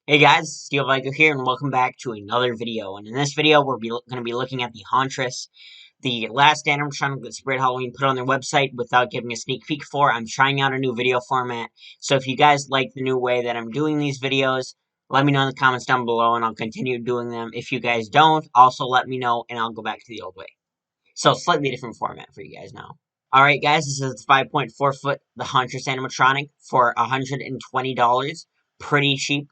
Hey guys, Steel Vigo here, and welcome back to another video. And in this video, we're going to be looking at the Hauntress, the last animatronic that Spirit Halloween put on their website without giving a sneak peek for. I'm trying out a new video format, so if you guys like the new way that I'm doing these videos, let me know in the comments down below, and I'll continue doing them. If you guys don't, also let me know, and I'll go back to the old way. So, slightly different format for you guys now. Alright guys, this is 5.4 foot, the Hauntress animatronic for $120. Pretty cheap.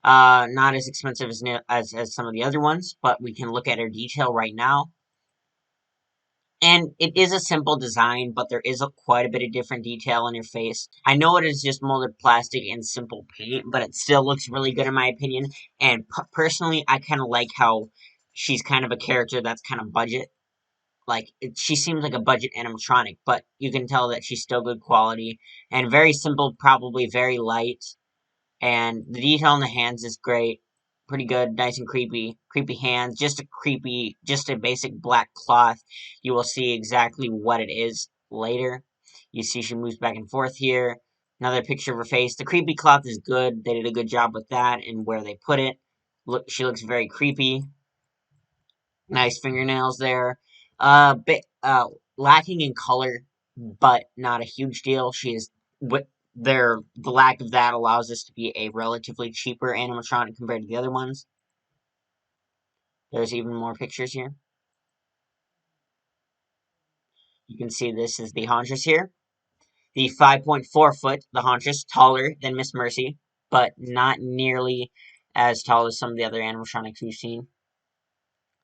Not as expensive as some of the other ones, but we can look at her detail right now. And it is a simple design, but there is quite a bit of different detail in her face. I know it is just molded plastic and simple paint, but it still looks really good in my opinion. And personally, I kind of like how she's kind of a character that's kind of budget. She seems like a budget animatronic, but you can tell that she's still good quality and very simple, probably very light. And the detail on the hands is great. Pretty good, nice and creepy. Creepy hands, just a basic black cloth. You will see exactly what it is later. You see she moves back and forth here. Another picture of her face. The creepy cloth is good. They did a good job with that and where they put it. Look, she looks very creepy. Nice fingernails there. Bit lacking in color, but not a huge deal. She is what the lack of that allows this to be a relatively cheaper animatronic compared to the other ones. There's even more pictures here. You can see this is the Hauntress here. The 5.4 foot, the Hauntress, taller than Miss Mercy, but not nearly as tall as some of the other animatronics we've seen.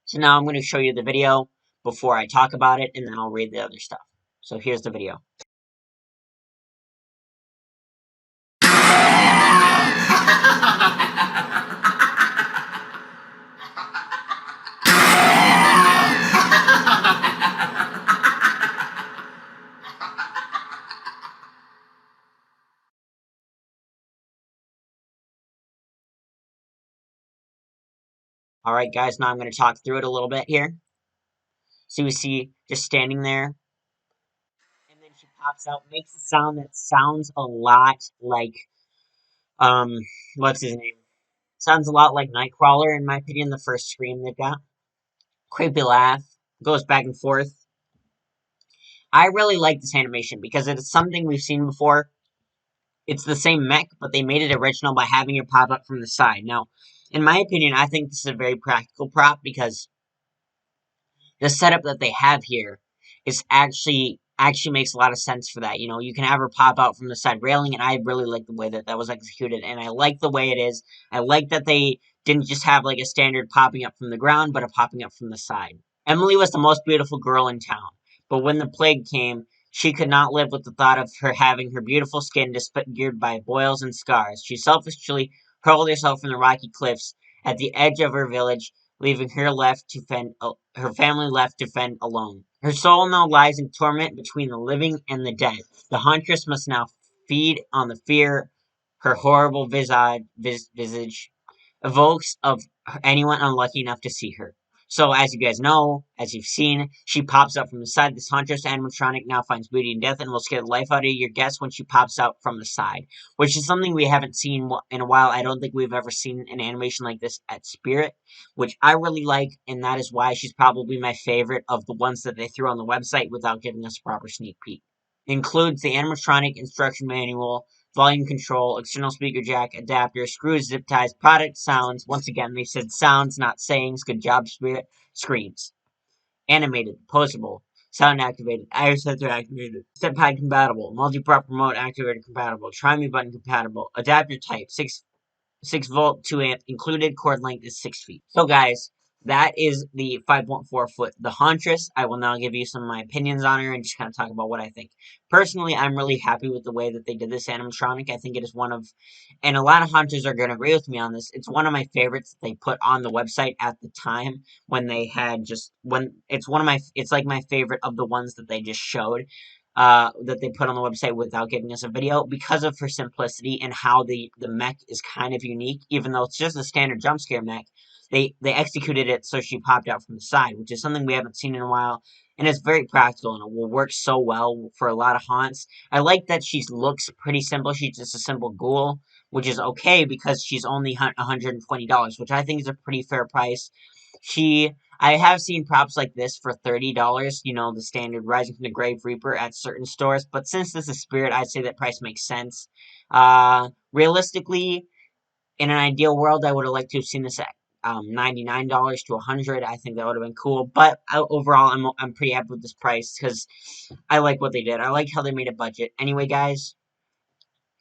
So now I'm going to show you the video before I talk about it, and then I'll read the other stuff. So here's the video. Alright guys, now I'm going to talk through it a little bit here. So we see just standing there, and then she pops out, makes a sound that sounds a lot like, um, what's his name? Sounds a lot like Nightcrawler, in my opinion, the first Scream they've got. Creepy laugh, goes back and forth. I really like this animation because it is something we've seen before. It's the same mech, but they made it original by having it pop up from the side. Now, in my opinion, I think this is a very practical prop because the setup that they have here is actually makes a lot of sense for that. You know, you can have her pop out from the side railing, and I really like the way that that was executed, and I like the way it is. I like that they didn't just have like a standard popping up from the ground, but a popping up from the side. Emily was the most beautiful girl in town, but when the plague came, she could not live with the thought of her having her beautiful skin disfigured by boils and scars. She selfishly hurled herself from the rocky cliffs at the edge of her village, leaving her family left to fend alone. Her soul now lies in torment between the living and the dead. The huntress must now feed on the fear her horrible visage evokes of anyone unlucky enough to see her. So, as you guys know, as you've seen, she pops up from the side. This Huntress animatronic now finds beauty in death and will scare the life out of your guests when she pops out from the side, which is something we haven't seen in a while. I don't think we've ever seen an animation like this at Spirit, which I really like, and that is why she's probably my favorite of the ones that they threw on the website without giving us a proper sneak peek. Includes the animatronic instruction manual, volume control, external speaker jack, adapter, screws, zip ties, product sounds. Once again, they said sounds, not sayings. Good job, Spirit. Screams. Animated, posable, sound activated, iris sensor activated, step pad compatible, multi-prop remote activator compatible, try me button compatible, adapter type, 6 volt, 2 amp, included cord length is 6 feet. So guys, that is the 5.4 foot, the Hauntress. I will now give you some of my opinions on her and just kind of talk about what I think. Personally, I'm really happy with the way that they did this animatronic. I think it is one of, and a lot of hunters are going to agree with me on this, it's one of my favorites that they put on the website at the time when they had it's like my favorite of the ones that they just showed that they put on the website without giving us a video because of her simplicity and how the mech is kind of unique, even though it's just a standard jump scare mech. They executed it so she popped out from the side, which is something we haven't seen in a while, and it's very practical and it will work so well for a lot of haunts. I like that she looks pretty simple. She's just a simple ghoul, which is okay because she's only $120, which I think is a pretty fair price. I have seen props like this for $30, the standard Rising from the Grave Reaper at certain stores, but since this is Spirit, I'd say that price makes sense. Realistically, in an ideal world, I would have liked to have seen this at $99 to $100. I think that would have been cool, but overall, I'm pretty happy with this price because I like what they did. I like how they made a budget. Anyway, guys,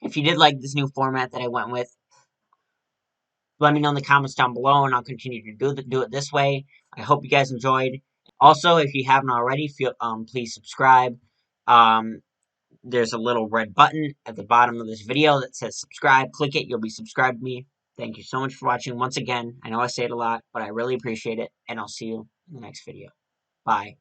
if you did like this new format that I went with, let me know in the comments down below, and I'll continue to do it this way. I hope you guys enjoyed. Also, if you haven't already, please subscribe. Um, there's a little red button at the bottom of this video that says subscribe. Click it, you'll be subscribed to me. Thank you so much for watching once again. I know I say it a lot, but I really appreciate it, and I'll see you in the next video. Bye.